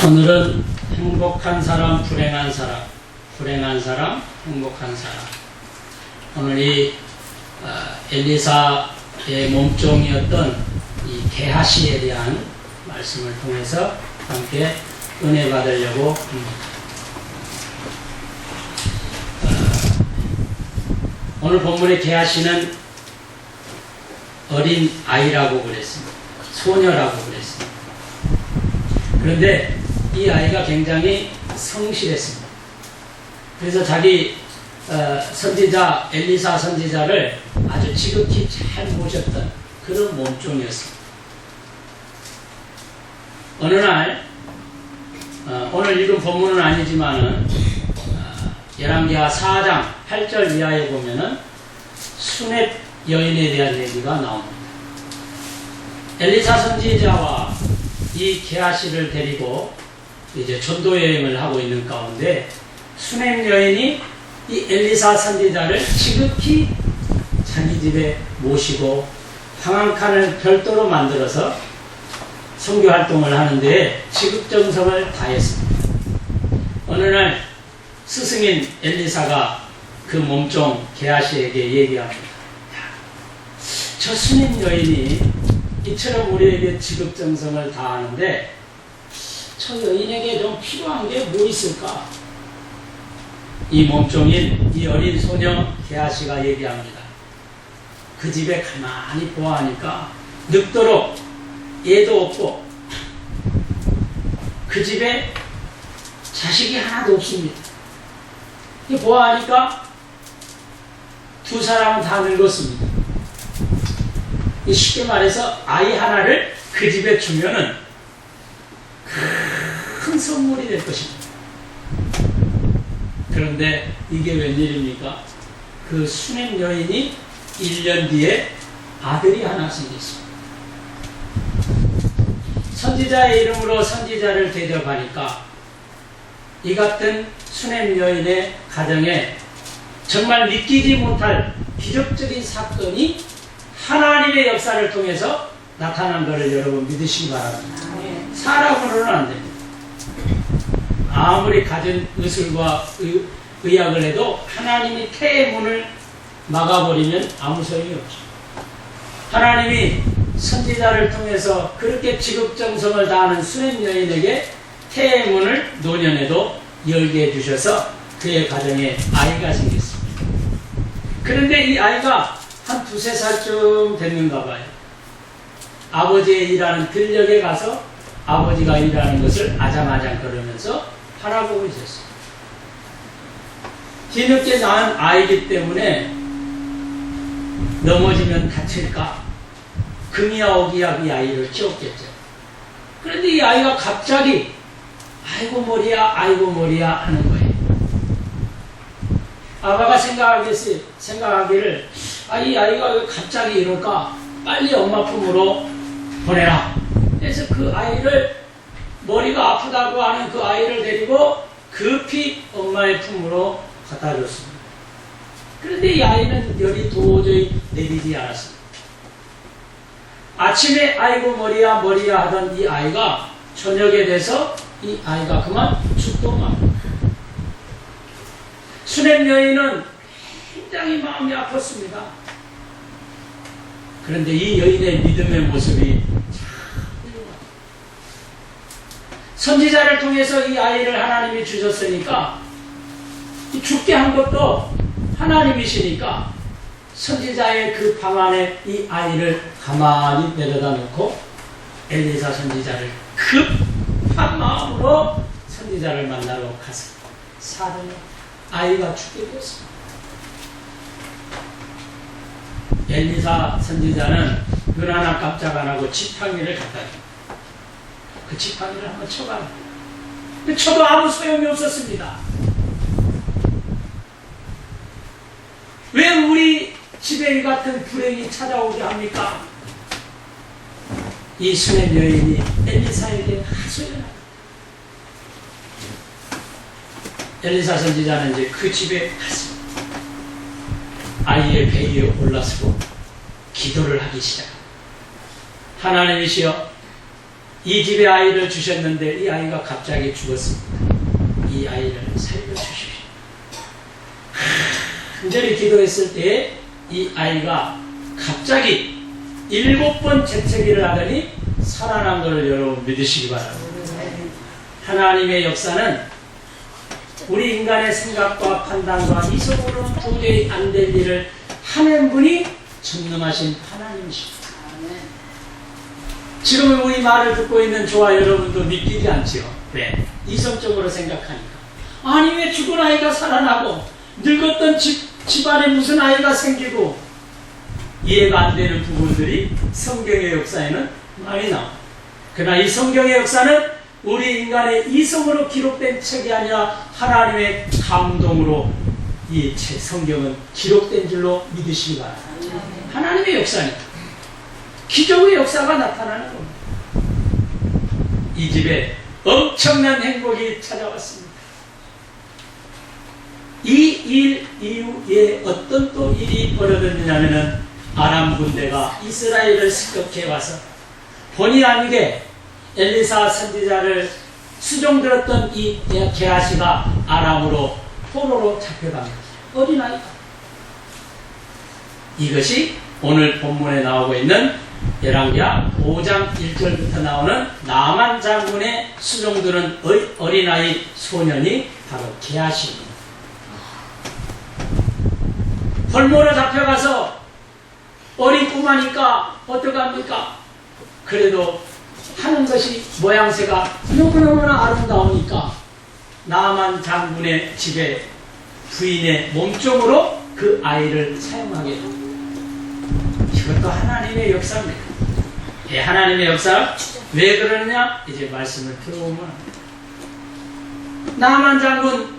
오늘은 행복한 사람, 불행한 사람, 불행한 사람, 행복한 사람. 오늘 이 엘리사의 몸종이었던 이 게하시에 대한 말씀을 통해서 함께 은혜 받으려고 합니다. 오늘 본문의 게하시는 어린 아이라고 그랬습니다. 소녀라고 그랬습니다. 그런데 이 아이가 굉장히 성실했습니다. 그래서 자기 선지자 엘리사 선지자를 아주 지극히 잘 모셨던 그런 몸종이었습니다. 어느 날 오늘 읽은 본문은 아니지만은 열왕기하 4장 8절 이하에 보면은 수렙 여인에 대한 얘기가 나옵니다. 엘리사 선지자와 이 게하시를 데리고 이제 전도 여행을 하고 있는 가운데 수넴 여인이 이 엘리사 선지자를 지극히 자기 집에 모시고 방한칸을 별도로 만들어서 선교 활동을 하는데 지극정성을 다했습니다. 어느 날 스승인 엘리사가 그 몸종 게하시에게 얘기합니다. 저 수넴 여인이 이처럼 우리에게 지극정성을 다하는데 저 여인에게 좀 필요한 게 뭐 있을까? 이 몸종인 이 어린 소녀 게하시가 얘기합니다. 그 집에 가만히 보아하니까 늙도록 애도 없고 그 집에 자식이 하나도 없습니다. 보아하니까 두 사람은 다 늙었습니다. 쉽게 말해서 아이 하나를 그 집에 주면은 큰 선물이 될 것입니다. 그런데 이게 웬일입니까? 그 수넴 여인이 1년 뒤에 아들이 하나 생겼습니다. 선지자의 이름으로 선지자를 대접하니까 이 같은 수넴 여인의 가정에 정말 믿기지 못할 기적적인 사건이 하나님의 역사를 통해서 나타난 것을 여러분 믿으시기 바랍니다. 사람으로는 안 됩니다. 아무리 가진 의술과 의학을 해도 하나님이 태의 문을 막아버리면 아무 소용이 없죠. 하나님이 선지자를 통해서 그렇게 지극정성을 다하는 수넴 여인에게 태의 문을 노년에도 열게 해주셔서 그의 가정에 아이가 생겼습니다. 그런데 이 아이가 한 2~3살쯤 됐는가 봐요. 아버지의 일하는 들녘에 가서 아버지가 일하는 것을 아장아장 걸으면서 바라보고 있었어요. 뒤늦게 낳은 아이기 때문에 넘어지면 다칠까 금이야 오기야 이 아이를 키웠겠죠. 그런데 이 아이가 갑자기 아이고 머리야 아이고 머리야 하는 거예요. 아빠가 생각하기를 이 아이가 왜 갑자기 이럴까? 빨리 엄마 품으로 보내라. 그래서 그 아이를 머리가 아프다고 하는 그 아이를 데리고 급히 엄마의 품으로 갖다 줬습니다. 그런데 이 아이는 열이 도저히 내리지 않았습니다. 아침에 아이고 머리야 머리야 하던 이 아이가 저녁에 돼서 이 아이가 그만 죽더만. 수넴 여인은 굉장히 마음이 아팠습니다. 그런데 이 여인의 믿음의 모습이 선지자를 통해서 이 아이를 하나님이 주셨으니까 죽게 한 것도 하나님이시니까 선지자의 그 방 안에 이 아이를 가만히 내려다 놓고 엘리사 선지자를 급한 마음으로 선지자를 만나러 가서 사더니 아이가 죽게 되었습니다. 엘리사 선지자는 눈 하나 깜짝 안 하고 지팡이를 갖다 줍니다. 그 지팡이를 한번 쳐봐요. 근데 쳐도 아무 소용이 없었습니다. 왜 우리 집에 이 같은 불행이 찾아오게 합니까? 이 수넴 여인이 엘리사에게 하소연합니다. 엘리사 선지자는 이제 그 집에 갔습니다. 아이의 배 위에 올라서고 기도를 하기 시작합니다. 하나님이시여 이 집에 아이를 주셨는데 이 아이가 갑자기 죽었습니다. 이 아이를 살려주십시오. 간절히 기도했을 때 이 아이가 갑자기 7번 재채기를 하더니 살아난 것을 여러분 믿으시기 바랍니다. 하나님의 역사는 우리 인간의 생각과 판단과 이성으로는 도저히 안 될 일을 하는 분이 전능하신 하나님이십니다. 지금 우리 말을 듣고 있는 저와 여러분도 믿기지 않지요? 네. 이성적으로 생각하니까. 아니 왜 죽은 아이가 살아나고 늙었던 집안에 무슨 아이가 생기고 이해가 안 되는 부분들이 성경의 역사에는 많이 나옵니다. 그러나 이 성경의 역사는 우리 인간의 이성으로 기록된 책이 아니라 하나님의 감동으로 이 책 성경은 기록된 줄로 믿으시기 바랍니다. 하나님의 역사니까 기적의 역사가 나타나는 겁니다. 이 집에 엄청난 행복이 찾아왔습니다. 이 일 이후에 어떤 또 일이 벌어졌느냐면은 아람 군대가 이스라엘을 습격해 와서 본의 아니게 엘리사 선지자를 수종들었던 이 게하시가 아람으로 포로로 잡혀갑니다. 어린아이가. 이것이 오늘 본문에 나오고 있는 열왕기하 5장 1절부터 나오는 나만 장군의 수종들은 어린아이 소년이 바로 게하시입니다. 벌모로 잡혀가서 어린 꼬마니까 어떡합니까? 그래도 하는 것이 모양새가 너무너무나 아름다우니까 나만 장군의 집에 부인의 몸종으로 그 아이를 사용하게 됩니다. 이것도 하나님의 역사입니다. 예, 하나님의 역사. 왜 그러느냐? 이제 말씀을 들어보면 합니다. 나만 장군,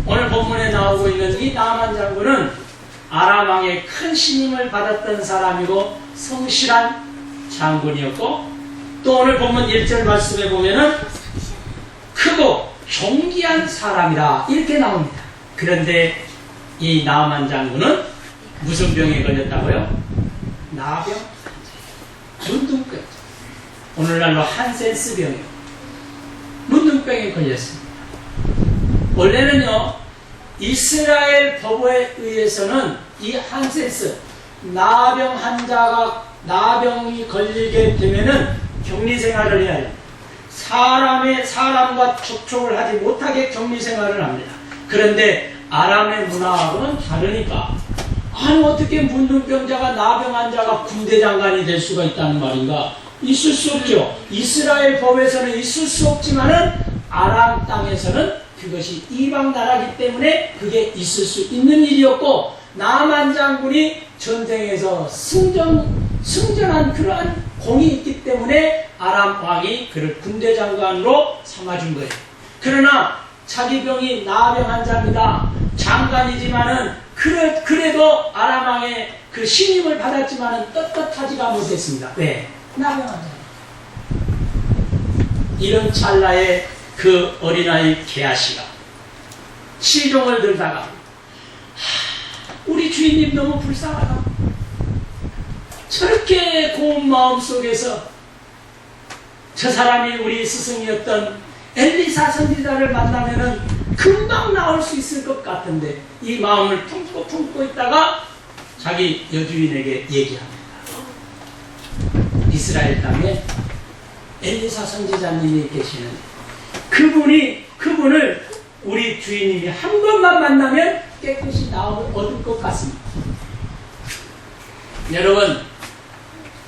오늘 본문에 나오고 있는 이 나만 장군은 아람 왕의 큰 신임을 받았던 사람이고 성실한 장군이었고, 또 오늘 본문 1절 말씀에 보면은 크고 존귀한 사람이다 이렇게 나옵니다. 그런데 이 나만 장군은 무슨 병에 걸렸다고요? 나병, 문둥병. 오늘날로 한센스병이요. 문둥병에 걸렸습니다. 원래는요, 이스라엘 법에 의해서는 이 한센스, 나병 환자가 나병이 걸리게 되면은 격리생활을 해야 해요. 사람과 접촉을 하지 못하게 격리생활을 합니다. 그런데 아람의 문화하고는 다르니까, 아니 어떻게 문둥병자가 나병 환자가 군대 장관이 될 수가 있다는 말인가? 있을 수 없죠. 이스라엘 법에서는 있을 수 없지만은 아람 땅에서는 그것이 이방 나라이기 때문에 그게 있을 수 있는 일이었고, 나만 장군이 전쟁에서 승전한 그러한 공이 있기 때문에 아람 왕이 그를 군대 장관으로 삼아준 거예요. 그러나 자기 병이 나병 환자입니다. 장관이지만은 그래도 아람 왕의 그 신임을 받았지만은 떳떳하지가 못했습니다. 왜? 나병 환자. 이런 찰나에 그 어린아이 게하시가 시종을 들다가 우리 주인님 너무 불쌍하다. 저렇게 고운 마음 속에서 저 사람이 우리 스승이었던 엘리사 선지자를 만나면은 금방 나올 수 있을 것 같은데 이 마음을 품고 있다가 자기 여주인에게 얘기합니다. 이스라엘 땅에 엘리사 선지자님이 계시는데 그분을 우리 주인님이 한 번만 만나면 깨끗이 나음을 얻을 것 같습니다. 여러분,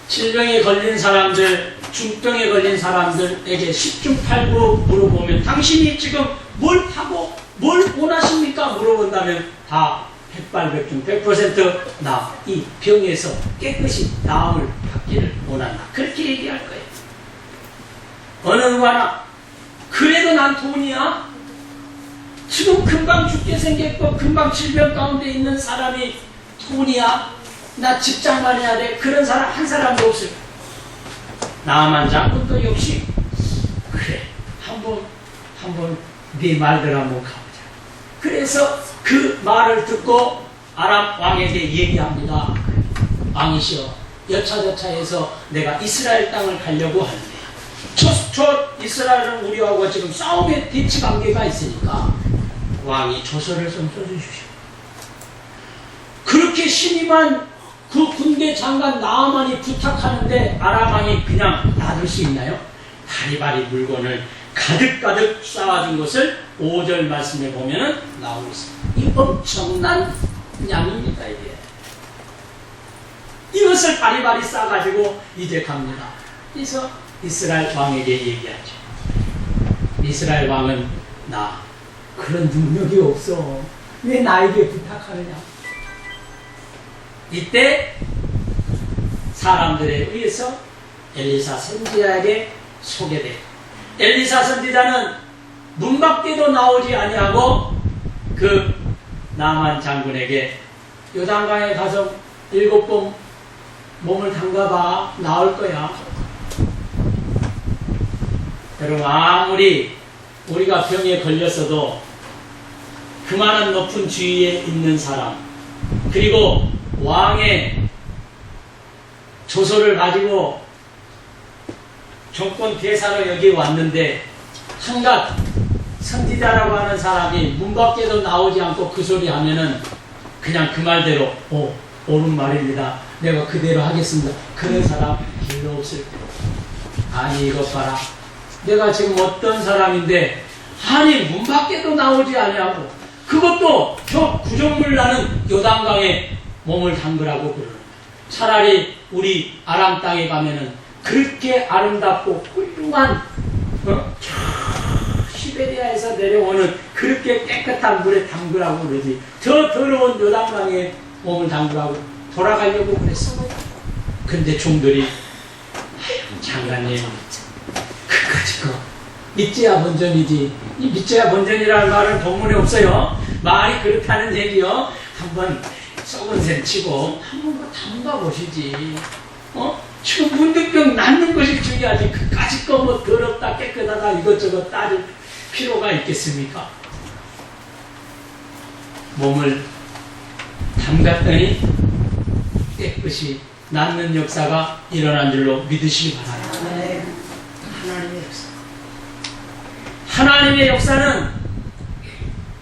질병에 걸린 사람들, 중병에 걸린 사람들에게 10중 8구 물어보면 당신이 지금 뭘 하고 뭘 원하십니까? 물어본다면 다 백발백중 100% 나 이 병에서 깨끗이 나음을 받기를 원한다. 그렇게 얘기할 거예요. 어느 누가나 그래도 난 돈이야? 지금 금방 죽게 생겼고 금방 질병 가운데 있는 사람이 돈이야? 나 직장만 해야 돼? 그런 사람 한 사람도 없을 거야. 나만 장군도 역시 그래 한번 네 말대로 한번 가보자. 그래서 그 말을 듣고 아람 왕에게 얘기합니다. 왕이시여, 여차저차해서 내가 이스라엘 땅을 가려고 하는데 저 이스라엘은 우리하고 지금 싸움의 대치 관계가 있으니까 왕이 조서를 좀 써주십시오. 그렇게 신임한 그 군대 장관 나아만이 부탁하는데 아람 왕이 그냥 놔둘 수 있나요? 바리바리 물건을 가득가득 쌓아준 것을 5절 말씀에 보면은 나오고 있습니다. 이 엄청난 양입니다, 이게. 이것을 바리바리 싸가지고 이제 갑니다. 그래서 이스라엘 왕에게 얘기하죠. 이스라엘 왕은 나 그런 능력이 없어. 왜 나에게 부탁하느냐? 이때 사람들에 의해서 엘리사 선지자에게 소개돼. 엘리사 선지자는 문 밖에도 나오지 아니하고 그 나만 장군에게 요단강에 가서 7번 몸을 담가봐. 나올 거야. 여러분, 아무리 우리가 병에 걸렸어도 그만한 높은 주위에 있는 사람, 그리고 왕의 조서를 가지고 정권 대사로 여기 왔는데 한갓 선지자라고 하는 사람이 문 밖에도 나오지 않고 그 소리 하면은 그냥 그 말대로 옳은 말입니다. 내가 그대로 하겠습니다. 그런 사람 별로 없을 때. 아니 이것 봐라. 내가 지금 어떤 사람인데 아니 문 밖에도 나오지 아니하고 그것도 저 구정물 나는 요단강에 몸을 담그라고 그러는 거예요. 차라리 우리 아람 땅에 가면은 그렇게 아름답고 훌륭한 시베리아에서 내려오는 그렇게 깨끗한 물에 담그라고 그러지 저 더러운 요단강에 몸을 담그라고 돌아가려고 그랬어. 근데 종들이 장관님 그까짓 거 믿져야 본전이지. 이 믿져야 본전이라는 말은 본문에 없어요. 말이 그렇다는 얘기요. 한번 썩은 셈 치고 한번 담가 보시지. 지금 문득병 낫는 것이 중요하지. 그까짓 거 뭐 더럽다 깨끗하다 이것저것 따질 필요가 있겠습니까? 몸을 담갔더니 깨끗이 낫는 역사가 일어난 줄로 믿으시기 바랍니다. 하나님의 역사. 하나님의 역사는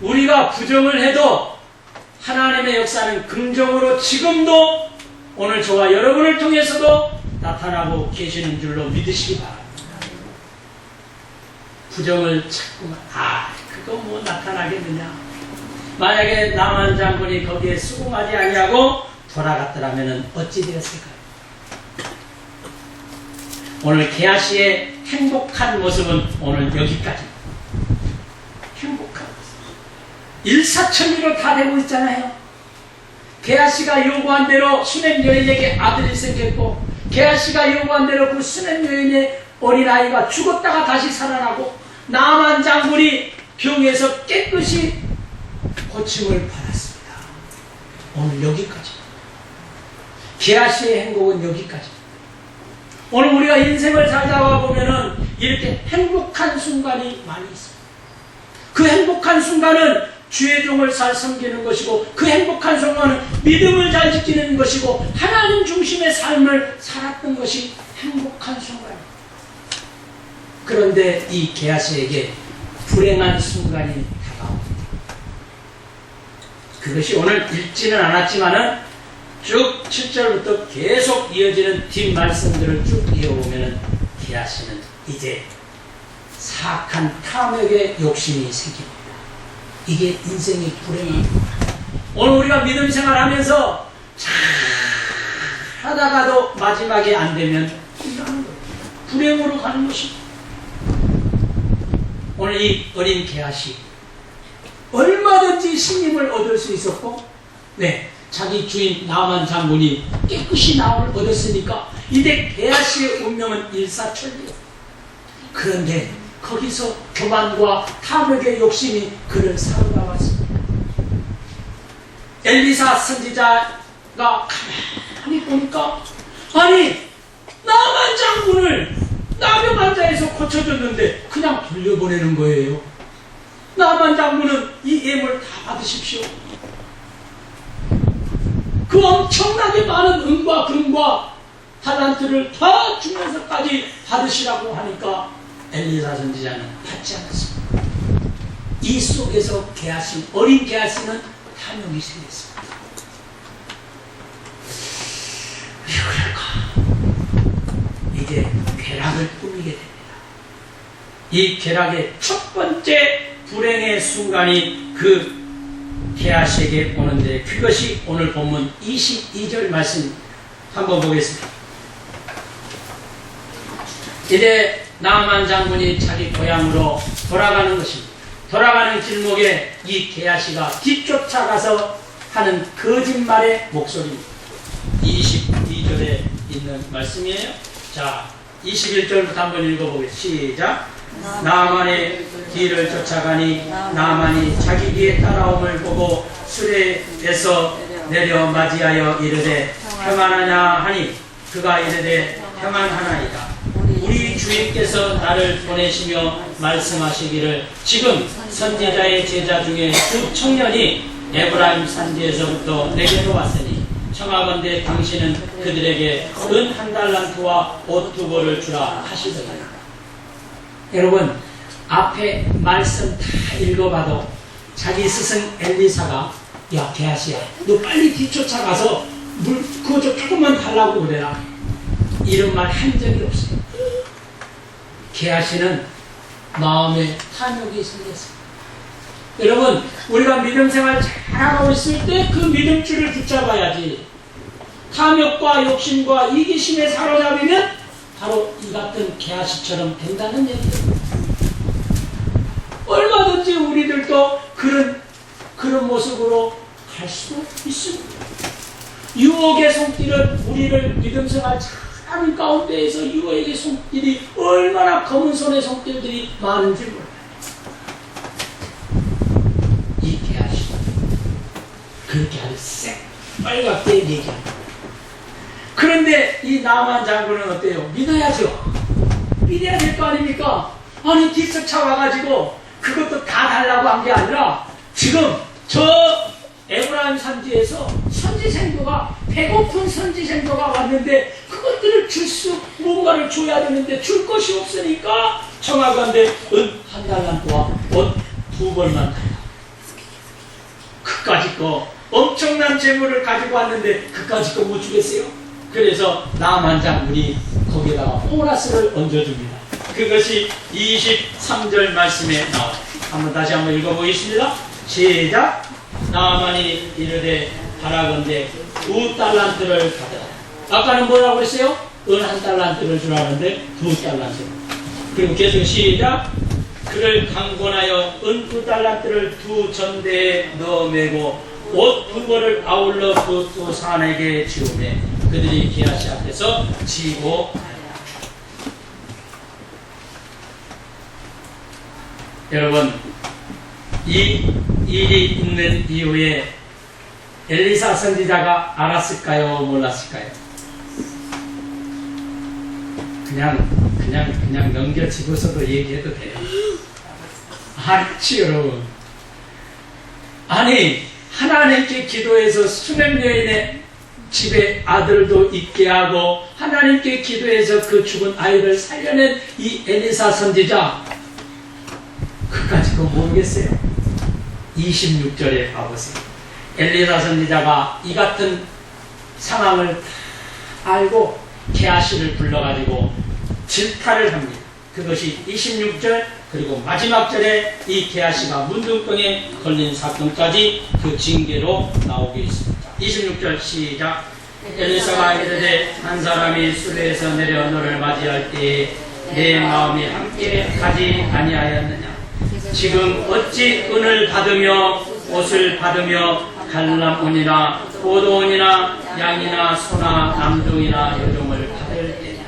우리가 부정을 해도 하나님의 역사는 긍정으로 지금도 오늘 저와 여러분을 통해서도 나타나고 계시는 줄로 믿으시기 바랍니다. 부정을 자꾸만 그거 뭐 나타나겠느냐. 만약에 나만 장군이 거기에 수긍하지 아니하고 돌아갔더라면 어찌 되었을까요? 오늘 게하시의 행복한 모습은 오늘 여기까지. 행복한 모습. 일사천리로 다 되고 있잖아요. 게하시가 요구한 대로 수냄 여인에게 아들이 생겼고 게하시가 요구한 대로 그 수냄 여인의 어린아이가 죽었다가 다시 살아나고 나만 장군이 병에서 깨끗이 고침을 받았습니다. 오늘 여기까지. 게하시의 행복은 여기까지. 오늘 우리가 인생을 살다가 보면은 이렇게 행복한 순간이 많이 있습니다. 그 행복한 순간은 주의 종을 잘 섬기는 것이고 그 행복한 순간은 믿음을 잘 지키는 것이고 하나님 중심의 삶을 살았던 것이 행복한 순간입니다. 그런데 이 게하시에게 불행한 순간이 다가옵니다. 그것이 오늘 읽지는 않았지만은 쭉 7절부터 계속 이어지는 뒷말씀들을 쭉 이어보면은 게하시는 이제 사악한 탐욕의 욕심이 생깁니다. 이게 인생의 불행입니다. 오늘 우리가 믿음 생활하면서 잘 하다가도 마지막에 안 되면 불행으로 가는 것입니다. 오늘 이 어린 게하시 얼마든지 신임을 얻을 수 있었고 자기 주인 나만 장군이 깨끗이 나음을 얻었으니까 이제 게하시의 운명은 일사천리예요. 그런데 거기서 교만과 탐욕의 욕심이 그를 사로잡았습니다. 엘리사 선지자가 가만히 보니까 아니 나만 장군을 나병 환자에서 고쳐줬는데 그냥 돌려보내는 거예요. 나만 장군은 이 예물 다 받으십시오. 그 엄청나게 많은 은과 금과 달란트를 다 주면서까지 받으시라고 하니까 엘리사 선지자는 받지 않았습니다. 이 속에서 게하시, 어린 게하시는 탐욕이 생겼습니다. 왜 그럴까? 이제 쾌락을 꾸미게 됩니다. 이 쾌락의 첫 번째 불행의 순간이 그 게하시에게 오는데, 그것이 오늘 본문 22절 말씀 한번 보겠습니다. 이제 나아만 장군이 자기 고향으로 돌아가는 것입니다. 돌아가는 길목에 이 게하시가 뒤쫓아가서 하는 거짓말의 목소리입니다. 22절에 있는 말씀이에요. 자, 21절부터 한번 읽어보겠습니다. 시작. 나아만의 뒤를 쫓아가니 나아만이 자기 뒤에 따라옴을 보고 수레에서 내려 맞이하여 이르되 평안하냐 하니 그가 이르되 평안하나이다. 우리 주인께서 나를 보내시며 말씀하시기를 지금 선지자의 제자 중에 두 청년이 에브라임 산지에서부터 내게로 왔으니 청하건대 당신은 그들에게 은 한 달란트와 옷 두 벌을 주라 하시더니. 여러분, 앞에 말씀 다 읽어봐도 자기 스승 엘리사가 야 게하시야, 너 빨리 뒤쫓아가서 물 그거 좀 조금만 달라고 그래라, 이런 말 한 적이 없어요. 게하시는 마음에 탐욕이 생겼습니다. 여러분, 우리가 믿음 생활 잘하고 있을 때 그 믿음줄을 붙잡아야지. 탐욕과 욕심과 이기심에 사로잡히면 바로 이 같은 게하시처럼 된다는 얘기예요. 얼마든지 우리들도 그런 모습으로 갈 수도 있습니다. 유혹의 손길은 우리를 믿음 생활 잘하는 가운데에서 유혹의 손길이 얼마나 검은 손의 손길들이 많은지 몰라요. 이 게하시 그렇게 아주 새빨갛게 얘기합니다. 그런데 이 나아만 장군은 어때요? 믿어야죠. 믿어야 될 거 아닙니까? 아니, 뒤쫓아와가지고 그것도 다 달라고 한 게 아니라 지금 저 에브라임 산지에서 선지생도가, 배고픈 선지생도가 왔는데 그것들을 뭔가를 줘야 되는데 줄 것이 없으니까 청하건대 은 한 달란트와 옷 두 벌만 달라. 그까짓 거 엄청난 재물을 가지고 왔는데 그까짓 거 못 주겠어요? 그래서 나아만 장군이 거기다가 보너스를 얹어줍니다. 그것이 23절 말씀에 나와요. 다시 한번 읽어보겠습니다. 시작. 나아만이 이르되 바라건대 2달란트를 받으라. 아까는 뭐라고 했어요? 은 1달란트를 주라는데 2달란트. 그리고 계속 시작. 그를 강권하여 은 2달란트를 두 전대에 넣어 매고 옷 두 벌을 아울러 그 두 산에게 지우매 그들이 게하시 앞에서 지고. 여러분, 이 일이 있는 이후에 엘리사 선지자가 알았을까요? 몰랐을까요? 그냥 넘겨 집어서도 얘기해도 돼요. 알지, 여러분. 아니, 하나님께 기도해서 수냄 여인의 집에 아들도 있게 하고 하나님께 기도해서 그 죽은 아이를 살려낸 이 엘리사 선지자, 그까짓 거 모르겠어요? 26절에 봐보세요. 엘리사 선지자가 이 같은 상황을 다 알고 게하시를 불러가지고 질타를 합니다. 그것이 26절, 그리고 마지막 절에 이 게하시가 문둥병에 걸린 사건까지 그 징계로 나오게 있습니다. 26절 시작. 엘리사가 이르되 한 사람이 수레에서 내려 너를 맞이할 때에 내 마음이 함께 가지 아니하였느냐. 지금 어찌 은을 받으며 옷을 받으며 갈람온이나 포도원이나 양이나 소나 남종이나 여종을 받을 때냐.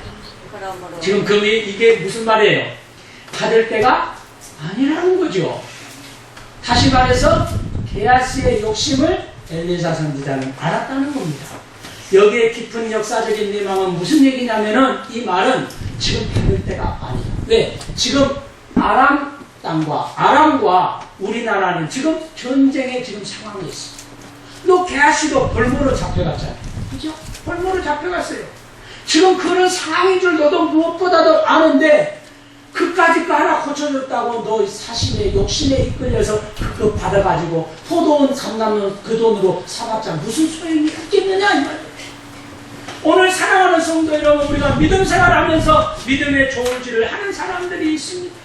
지금 이게 무슨 말이에요? 받을 때가 아니라는 거죠. 다시 말해서 게하시의 욕심을 엘리사 선지자는 알았다는 겁니다. 여기에 깊은 역사적인 내용은 무슨 얘기냐면은 이 말은 지금 받을 때가 아니에요. 왜? 지금 아람 땅과 아람과 우리나라는 지금 전쟁의 지금 상황이 있어. 너 게하시도 벌모로 잡혀갔잖아요. 그죠? 벌모로 잡혀갔어요. 지금 그런 상황인 줄 너도 무엇보다도 아는데 그까짓 거 하나 고쳐줬다고 너 사심에 욕심에 이끌려서 그거 받아가지고 포도원 삼남는 그 돈으로 사봤자 무슨 소용이 있겠느냐 이 말이에요. 오늘 사랑하는 성도 여러분, 우리가 믿음 생활하면서 믿음의 조울질을 하는 사람들이 있습니다.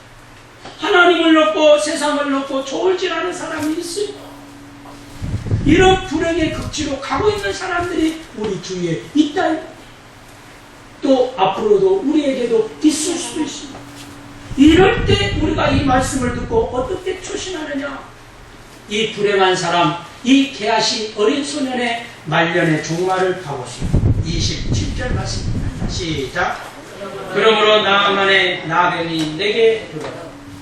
하나님을 놓고 세상을 놓고 조울질하는 사람이 있습니다. 이런 불행의 극지로 가고 있는 사람들이 우리 주위에 있다. 또 앞으로도 우리에게도 있을 수도 있습니다. 이럴 때 우리가 이 말씀을 듣고 어떻게 초신하느냐? 이 불행한 사람, 이 게하시 어린 소년의 말년의 종말을 봐보시오. 27절 말씀입니다. 시작. 그러므로 나아만의 나병이 내게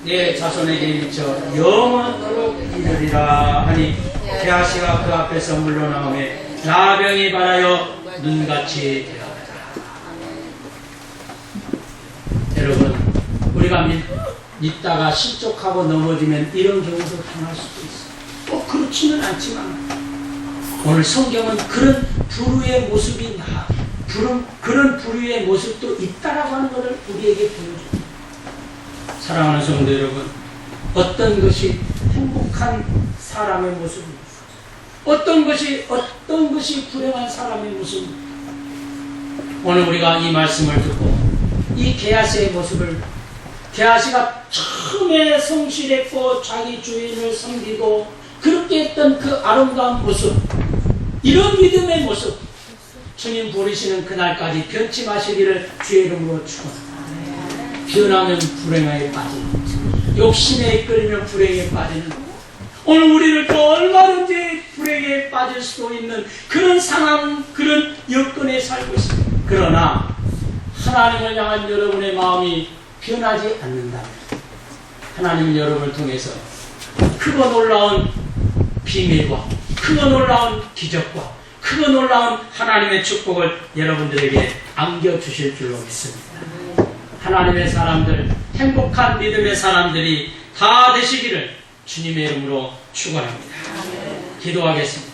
내 자손에게 미쳐 영원토록 이르리라 하니 게하시가 그 앞에서 물러나오매 나병이 발하여 눈같이 되었다. 여러분, 우리가 믿다가 실족하고 넘어지면 이런 경우도 당할 수도 있어요. 꼭 그렇지는 않지만 오늘 성경은 그런 불의의 모습이 그런 불의의 모습도 있다라고 하는 것을 우리에게 보여줍니다. 사랑하는 성도 여러분, 어떤 것이 행복한 사람의 모습입니까? 어떤 것이 불행한 사람의 모습입니까? 오늘 우리가 이 말씀을 듣고 이 게하시의 모습을, 게하시가 처음에 성실했고 자기 주인을 섬기고 그렇게 했던 그 아름다운 모습, 이런 믿음의 모습, 주님 부르시는 그날까지 변치 마시기를 주의 이름으로 축원합니다. 변하면 불행에 빠지는, 욕심에 이끌리면 불행에 빠지는, 오늘 우리를 또 얼마든지 불행에 빠질 수도 있는 그런 상황, 그런 여건에 살고 있습니다. 그러나 하나님을 향한 여러분의 마음이 변하지 않는다면 하나님 여러분을 통해서 크고 놀라운 비밀과 크고 놀라운 기적과 크고 놀라운 하나님의 축복을 여러분들에게 안겨주실 줄로 믿습니다. 하나님의 사람들, 행복한 믿음의 사람들이 다 되시기를 주님의 이름으로 축원합니다. 기도하겠습니다.